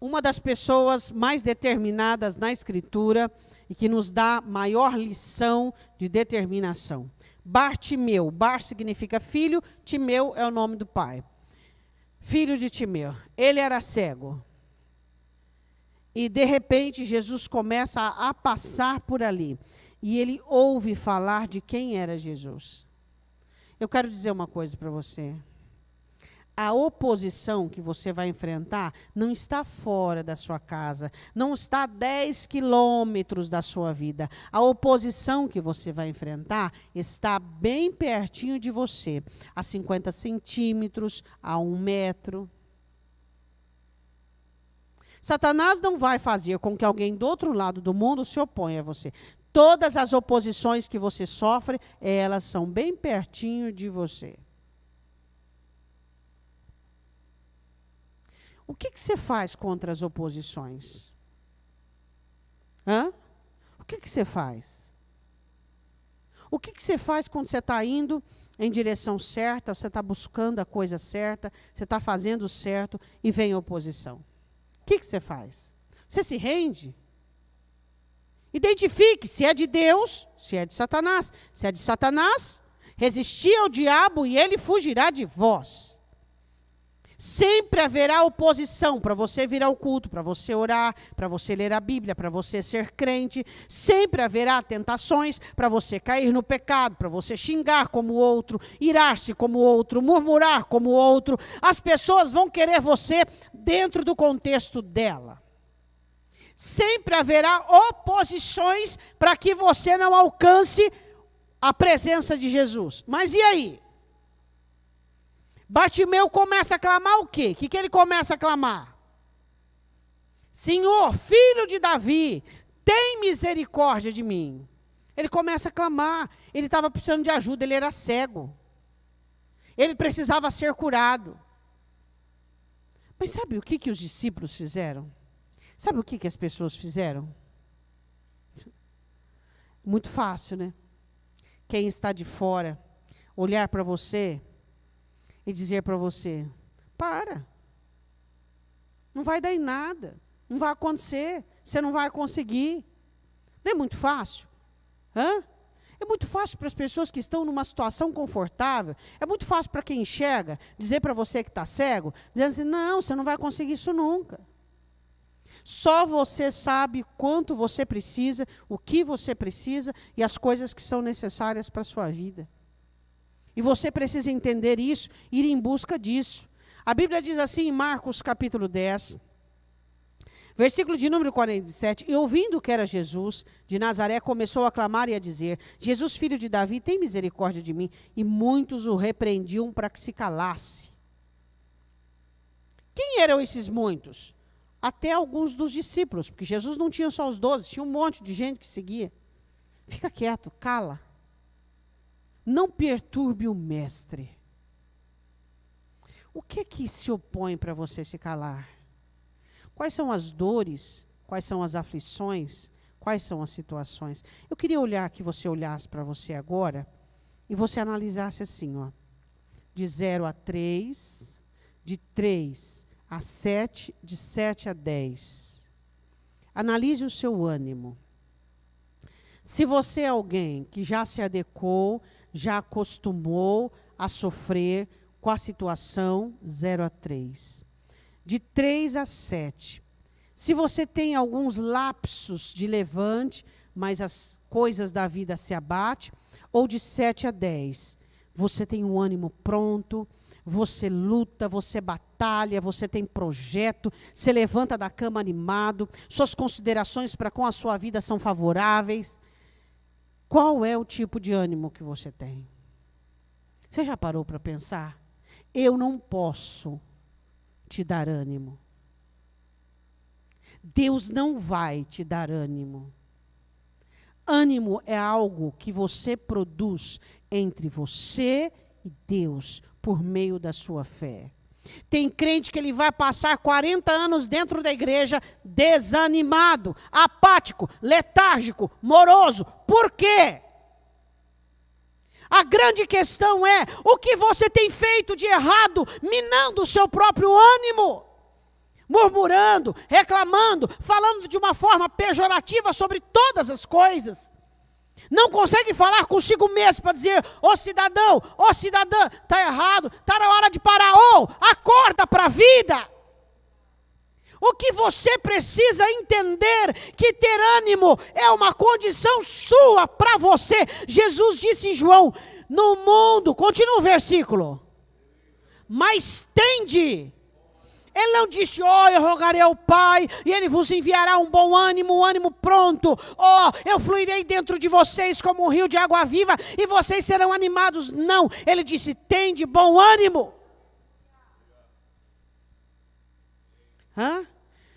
A: Uma das pessoas mais determinadas na Escritura e que nos dá maior lição de determinação. Bartimeu. Bar significa filho, Timeu é o nome do pai. Filho de Timeu. Ele era cego. E de repente Jesus começa a passar por ali. E ele ouve falar de quem era Jesus. Eu quero dizer uma coisa para você. A oposição que você vai enfrentar não está fora da sua casa, não está a 10 quilômetros da sua vida. A oposição que você vai enfrentar está bem pertinho de você, a 50 centímetros, a 1 metro. Satanás não vai fazer com que alguém do outro lado do mundo se oponha a você. Todas as oposições que você sofre, elas são bem pertinho de você. O que você faz contra as oposições? O que você faz? O que você faz quando você está indo em direção certa, você está buscando a coisa certa, você está fazendo o certo e vem a oposição? O que você faz? Você se rende? Identifique se é de Deus, se é de Satanás. Se é de Satanás, resisti ao diabo e ele fugirá de vós. Sempre haverá oposição para você vir ao culto, para você orar, para você ler a Bíblia, para você ser crente. Sempre haverá tentações para você cair no pecado, para você xingar como o outro, irar-se como o outro, murmurar como o outro. As pessoas vão querer você dentro do contexto dela. Sempre haverá oposições para que você não alcance a presença de Jesus. Mas e aí? Bartimeu começa a clamar o quê? O que ele começa a clamar? Senhor, filho de Davi, tem misericórdia de mim. Ele começa a clamar. Ele estava precisando de ajuda, ele era cego. Ele precisava ser curado. Mas sabe o que os discípulos fizeram? Sabe o que as pessoas fizeram? Muito fácil, né? Quem está de fora, olhar para você e dizer para você, para, não vai dar em nada, não vai acontecer, você não vai conseguir. Não é muito fácil? É muito fácil para as pessoas que estão numa situação confortável, é muito fácil para quem enxerga, dizer para você que está cego, dizendo assim, não, você não vai conseguir isso nunca. Só você sabe quanto você precisa, o que você precisa e as coisas que são necessárias para a sua vida. E você precisa entender isso, ir em busca disso. A Bíblia diz assim em Marcos capítulo 10, versículo de número 47, e ouvindo que era Jesus de Nazaré, começou a clamar e a dizer, Jesus, filho de Davi, tem misericórdia de mim. E muitos o repreendiam para que se calasse. Quem eram esses muitos? Até alguns dos discípulos, porque Jesus não tinha só os 12, tinha um monte de gente que seguia. Fica quieto, cala. Não perturbe o mestre. O que se opõe para você se calar? Quais são as dores? Quais são as aflições? Quais são as situações? Eu queria que você olhasse para você agora e você analisasse assim, ó, de 0 a 3, de 3 a 7, de 7 a 10. Analise o seu ânimo. Se você é alguém que já se adequou, já acostumou a sofrer com a situação, 0 a 3. De 3 a 7. Se você tem alguns lapsos de levante, mas as coisas da vida se abatem, ou de 7 a 10. Você tem um ânimo pronto, você luta, você batalha, você tem projeto, você levanta da cama animado, suas considerações para com a sua vida são favoráveis. Qual é o tipo de ânimo que você tem? Você já parou para pensar? Eu não posso te dar ânimo. Deus não vai te dar ânimo. Ânimo é algo que você produz entre você e Deus por meio da sua fé. Tem crente que ele vai passar 40 anos dentro da igreja desanimado, apático, letárgico, moroso. Por quê? A grande questão é, o que você tem feito de errado, minando o seu próprio ânimo? Murmurando, reclamando, falando de uma forma pejorativa sobre todas as coisas. Não consegue falar consigo mesmo para dizer, ô cidadão, ô cidadã, está errado, está na hora de parar, acorda para a vida. O que você precisa entender, que ter ânimo é uma condição sua para você. Jesus disse em João, no mundo, continua o versículo, mas tende. Ele não disse, eu rogarei ao Pai, e Ele vos enviará um bom ânimo, um ânimo pronto. Eu fluirei dentro de vocês como um rio de água viva, e vocês serão animados. Não, Ele disse, tende bom ânimo.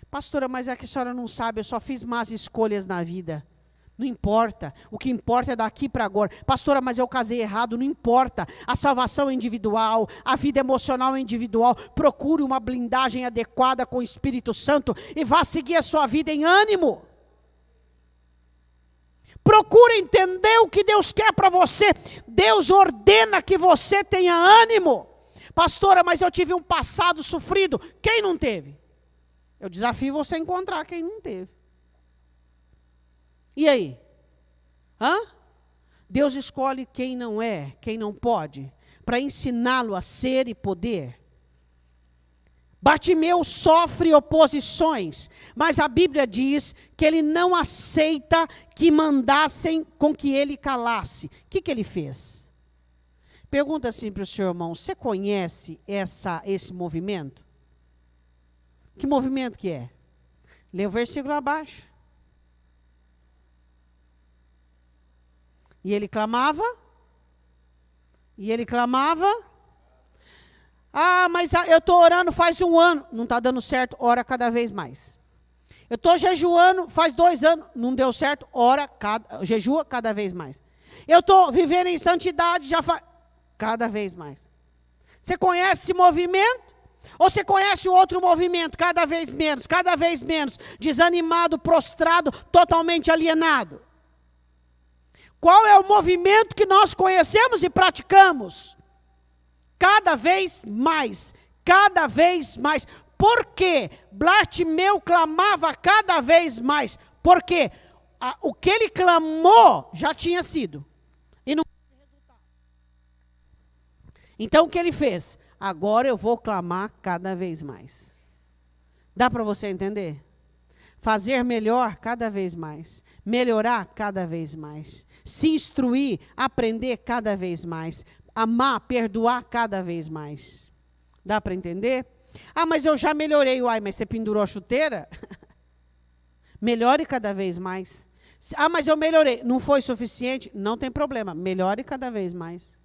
A: Pastora, mas é que a senhora não sabe, eu só fiz más escolhas na vida. Não importa, o que importa é daqui para agora. Pastora, mas eu casei errado, não importa. A salvação é individual, a vida emocional é individual. Procure uma blindagem adequada com o Espírito Santo e vá seguir a sua vida em ânimo. Procure entender o que Deus quer para você. Deus ordena que você tenha ânimo. Pastora, mas eu tive um passado sofrido. Quem não teve? Eu desafio você a encontrar quem não teve. E aí? Hã? Deus escolhe quem não é, quem não pode, para ensiná-lo a ser e poder. Bartimeu sofre oposições, mas a Bíblia diz que ele não aceita que mandassem com que ele calasse. O que ele fez? Pergunta assim para o seu irmão, você conhece esse movimento? Que movimento que é? Lê o versículo abaixo. E ele clamava. Mas eu estou orando faz 1 ano. Não está dando certo, ora cada vez mais. Eu estou jejuando faz 2 anos. Não deu certo, jejua cada vez mais. Eu estou vivendo em santidade já faz cada vez mais. Você conhece esse movimento? Ou você conhece o outro movimento? Cada vez menos. Desanimado, prostrado, totalmente alienado. Qual é o movimento que nós conhecemos e praticamos? Cada vez mais. Por quê? Bartimeu clamava cada vez mais. Porque o que ele clamou já tinha sido. E não teve resultado. Então o que ele fez? Agora eu vou clamar cada vez mais. Dá para você entender? Fazer melhor cada vez mais. Melhorar cada vez mais. Se instruir, aprender cada vez mais. Amar, perdoar cada vez mais. Dá para entender? Mas eu já melhorei. Mas você pendurou a chuteira? Melhore cada vez mais. Mas eu melhorei. Não foi suficiente? Não tem problema. Melhore cada vez mais.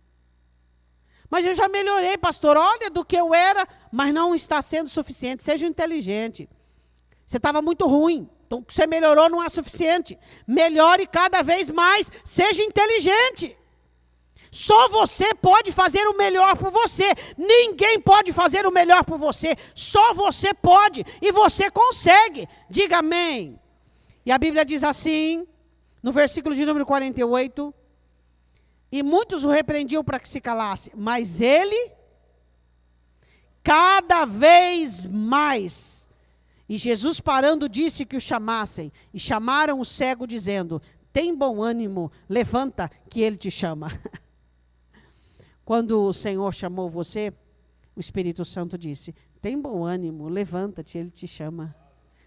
A: Mas eu já melhorei, pastor. Olha do que eu era, mas não está sendo suficiente. Seja inteligente. Você estava muito ruim. Então, o que você melhorou não é suficiente. Melhore cada vez mais. Seja inteligente. Só você pode fazer o melhor por você. Ninguém pode fazer o melhor por você. Só você pode. E você consegue. Diga amém. E a Bíblia diz assim, no versículo de número 48. E muitos o repreendiam para que se calasse. Mas ele, cada vez mais. E Jesus parando disse que o chamassem. E chamaram o cego dizendo, tem bom ânimo, levanta que ele te chama. Quando o Senhor chamou você, o Espírito Santo disse, tem bom ânimo, levanta-te, ele te chama.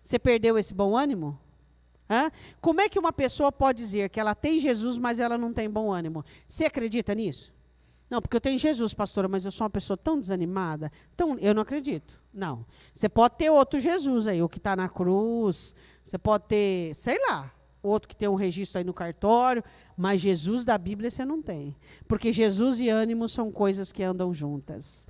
A: Você perdeu esse bom ânimo? Como é que uma pessoa pode dizer que ela tem Jesus, mas ela não tem bom ânimo? Você acredita nisso? Não, porque eu tenho Jesus, pastora, mas eu sou uma pessoa tão desanimada. Então, eu não acredito. Não. Você pode ter outro Jesus aí, o que está na cruz. Você pode ter, sei lá, outro que tem um registro aí no cartório. Mas Jesus da Bíblia você não tem. Porque Jesus e ânimo são coisas que andam juntas.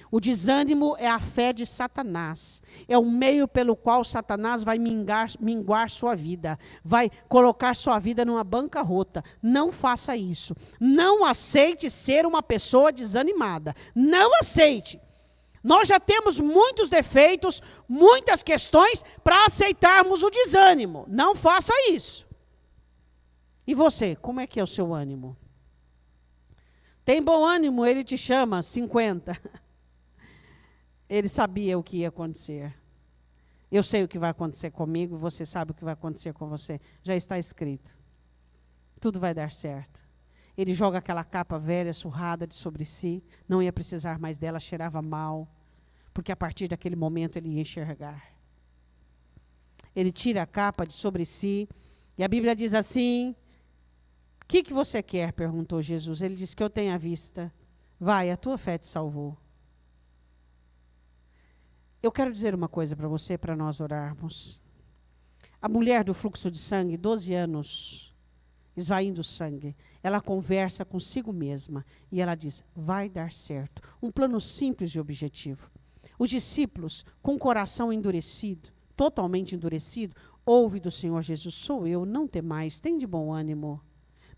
A: O desânimo é a fé de Satanás. É o meio pelo qual Satanás vai minguar sua vida. Vai colocar sua vida numa bancarrota. Não faça isso. Não aceite ser uma pessoa desanimada. Não aceite. Nós já temos muitos defeitos, muitas questões para aceitarmos o desânimo. Não faça isso. E você, como é que é o seu ânimo? Tem bom ânimo, ele te chama, 50. Ele sabia o que ia acontecer. Eu sei o que vai acontecer comigo, você sabe o que vai acontecer com você. Já está escrito. Tudo vai dar certo. Ele joga aquela capa velha, surrada de sobre si, não ia precisar mais dela, cheirava mal, porque a partir daquele momento ele ia enxergar. Ele tira a capa de sobre si, e a Bíblia diz assim, o que você quer? Perguntou Jesus. Ele disse que eu tenho a vista. Vai, a tua fé te salvou. Eu quero dizer uma coisa para você, para nós orarmos. A mulher do fluxo de sangue, 12 anos, esvaindo sangue, ela conversa consigo mesma e ela diz, vai dar certo. Um plano simples e objetivo. Os discípulos, com o coração endurecido, totalmente endurecido, ouve do Senhor Jesus, sou eu, não temais, tem de bom ânimo.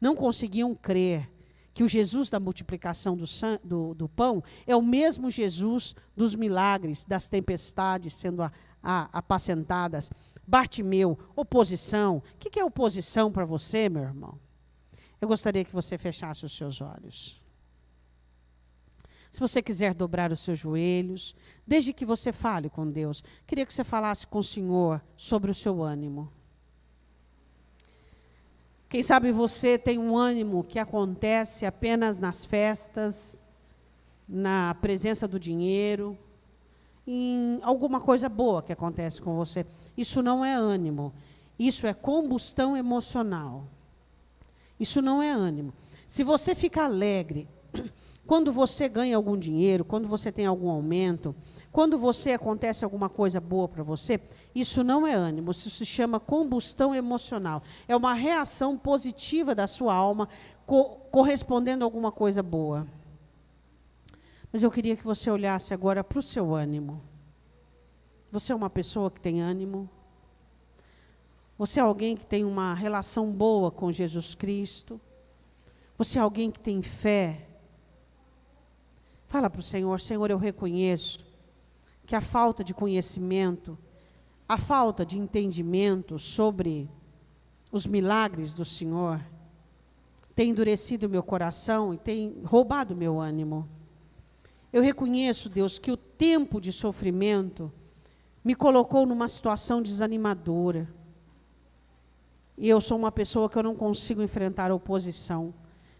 A: Não conseguiam crer que o Jesus da multiplicação do pão é o mesmo Jesus dos milagres, das tempestades sendo apacentadas. Bartimeu, oposição. O que é oposição para você, meu irmão? Eu gostaria que você fechasse os seus olhos. Se você quiser dobrar os seus joelhos, desde que você fale com Deus, queria que você falasse com o Senhor sobre o seu ânimo. Quem sabe você tem um ânimo que acontece apenas nas festas, na presença do dinheiro, em alguma coisa boa que acontece com você. Isso não é ânimo, isso é combustão emocional. Isso não é ânimo. Se você fica alegre quando você ganha algum dinheiro, quando você tem algum aumento, quando você acontece alguma coisa boa para você, isso não é ânimo, isso se chama combustão emocional. É uma reação positiva da sua alma correspondendo a alguma coisa boa. Mas eu queria que você olhasse agora para o seu ânimo. Você é uma pessoa que tem ânimo? Você é alguém que tem uma relação boa com Jesus Cristo? Você é alguém que tem fé? Fala para o Senhor: Senhor, eu reconheço que a falta de conhecimento, a falta de entendimento sobre os milagres do Senhor tem endurecido o meu coração e tem roubado o meu ânimo. Eu reconheço, Deus, que o tempo de sofrimento me colocou numa situação desanimadora. E eu sou uma pessoa que eu não consigo enfrentar a oposição.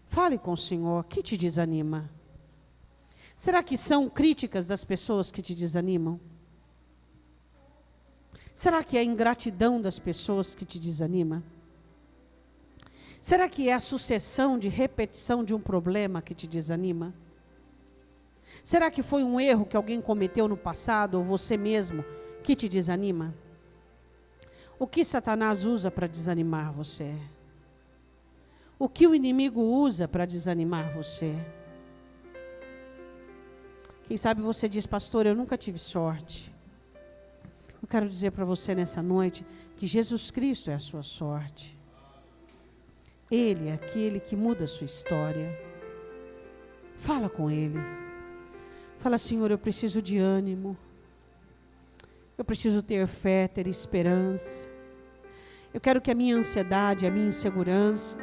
A: Fale com o Senhor, o que te desanima? Será que são críticas das pessoas que te desanimam? Será que é a ingratidão das pessoas que te desanima? Será que é a sucessão de repetição de um problema que te desanima? Será que foi um erro que alguém cometeu no passado, ou você mesmo, que te desanima? O que Satanás usa para desanimar você? O que o inimigo usa para desanimar você? Quem sabe você diz: pastor, eu nunca tive sorte. Eu quero dizer para você nessa noite que Jesus Cristo é a sua sorte. Ele é aquele que muda a sua história. Fala com Ele. Fala: Senhor, eu preciso de ânimo. Eu preciso ter fé, ter esperança. Eu quero que a minha ansiedade, a minha insegurança,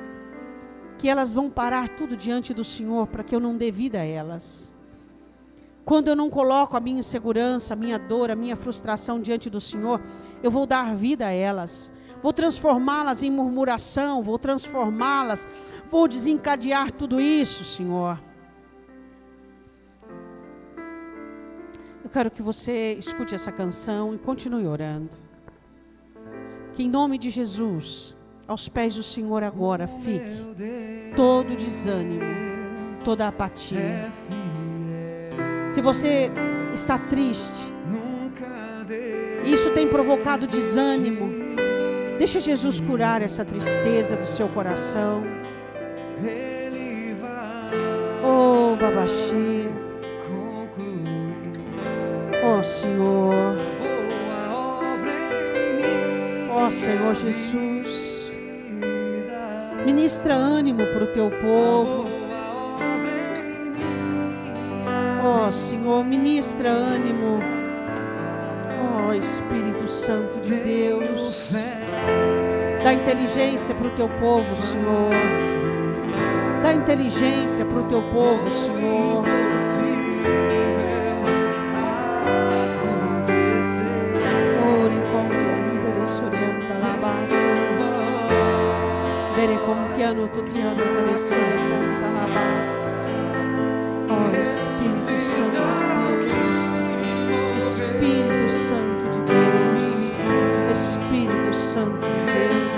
A: que elas vão parar tudo diante do Senhor, para que eu não dê vida a elas. Quando eu não coloco a minha insegurança, a minha dor, a minha frustração diante do Senhor, eu vou dar vida a elas. Vou transformá-las em murmuração, vou transformá-las, vou desencadear tudo isso, Senhor. Eu quero que você escute essa canção e continue orando. Que em nome de Jesus, aos pés do Senhor agora fique todo desânimo, toda apatia. Se você está triste, isso tem provocado desânimo, deixa Jesus curar essa tristeza do seu coração. Oh, Babaxi. Oh, Senhor. Oh, Senhor Jesus. Ministra ânimo para o teu povo. Oh, Senhor, ministra ânimo. Oh, Espírito Santo de Deus. Dá inteligência para o teu povo, Senhor. Dá inteligência para o teu povo, Senhor. Oh, Espírito Santo de Deus. Espírito Santo de Deus. Espírito Santo de Deus.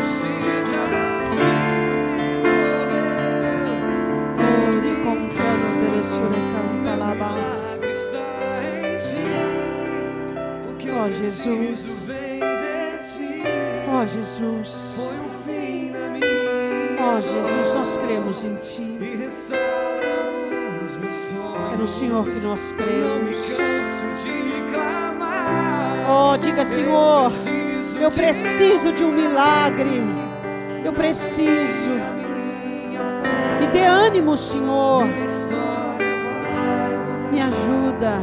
A: Oh, Jesus. Oh, Jesus. Oh, Jesus, nós cremos em Ti. É no Senhor que nós cremos. Oh, diga: Senhor, eu preciso de um milagre. Eu preciso. Me dê ânimo, Senhor. Me ajuda.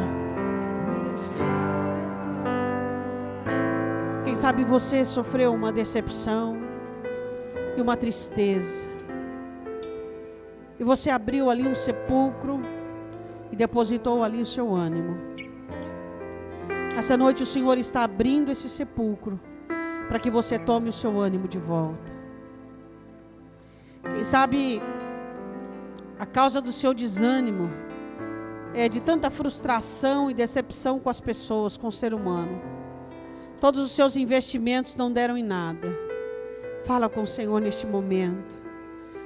A: Quem sabe você sofreu uma decepção e uma tristeza, e você abriu ali um sepulcro e depositou ali o seu ânimo. Essa noite o Senhor está abrindo esse sepulcro para que você tome o seu ânimo de volta. Quem sabe a causa do seu desânimo é de tanta frustração e decepção com as pessoas, com o ser humano. Todos os seus investimentos não deram em nada. Fala com o Senhor neste momento.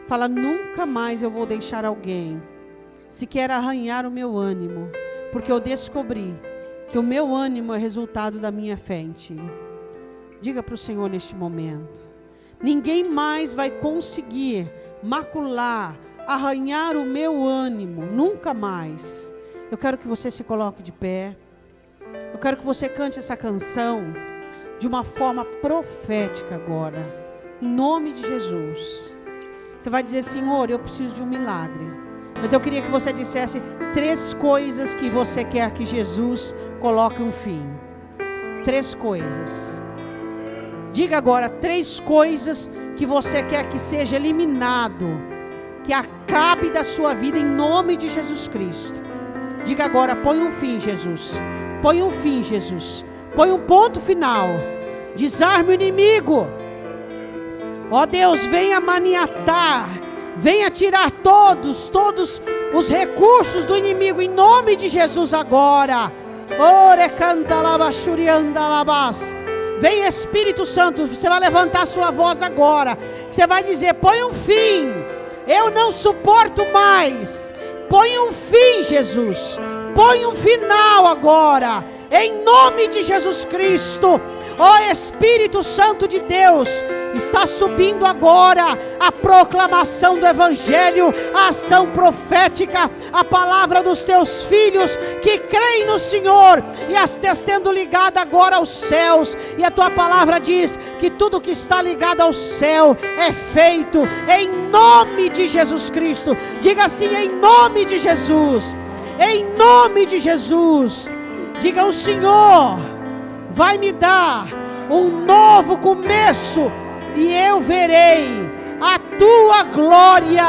A: Fala: nunca mais eu vou deixar alguém sequer arranhar o meu ânimo, porque eu descobri que o meu ânimo é resultado da minha fé em Ti. Diga para o Senhor neste momento: ninguém mais vai conseguir macular, arranhar o meu ânimo, nunca mais. Eu quero que você se coloque de pé. Eu quero que você cante essa canção de uma forma profética agora, em nome de Jesus. Você vai dizer: Senhor, eu preciso de um milagre. Mas eu queria que você dissesse 3 coisas que você quer que Jesus coloque um fim. 3 coisas. Diga agora 3 coisas que você quer que seja eliminado, que acabe da sua vida em nome de Jesus Cristo. Diga agora: põe um fim, Jesus. Põe um fim, Jesus. Põe um ponto final. Desarme o inimigo. Ó Deus, venha maniatar, venha tirar todos os recursos do inimigo em nome de Jesus agora. Ore canta labachurianda labas. Vem Espírito Santo, você vai levantar sua voz agora. Você vai dizer: põe um fim. Eu não suporto mais. Põe um fim, Jesus. Põe um final agora. Em nome de Jesus Cristo. Ó Espírito Santo de Deus, está subindo agora a proclamação do Evangelho, a ação profética, a palavra dos teus filhos que creem no Senhor e as sendo ligada agora aos céus. E a tua palavra diz que tudo que está ligado ao céu é feito em nome de Jesus Cristo. Diga assim: em nome de Jesus. Em nome de Jesus. Diga: o Senhor vai me dar um novo começo e eu verei a tua glória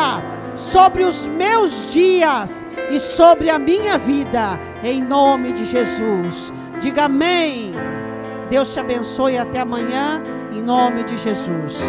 A: sobre os meus dias e sobre a minha vida, em nome de Jesus. Diga amém. Deus te abençoe, até amanhã, em nome de Jesus.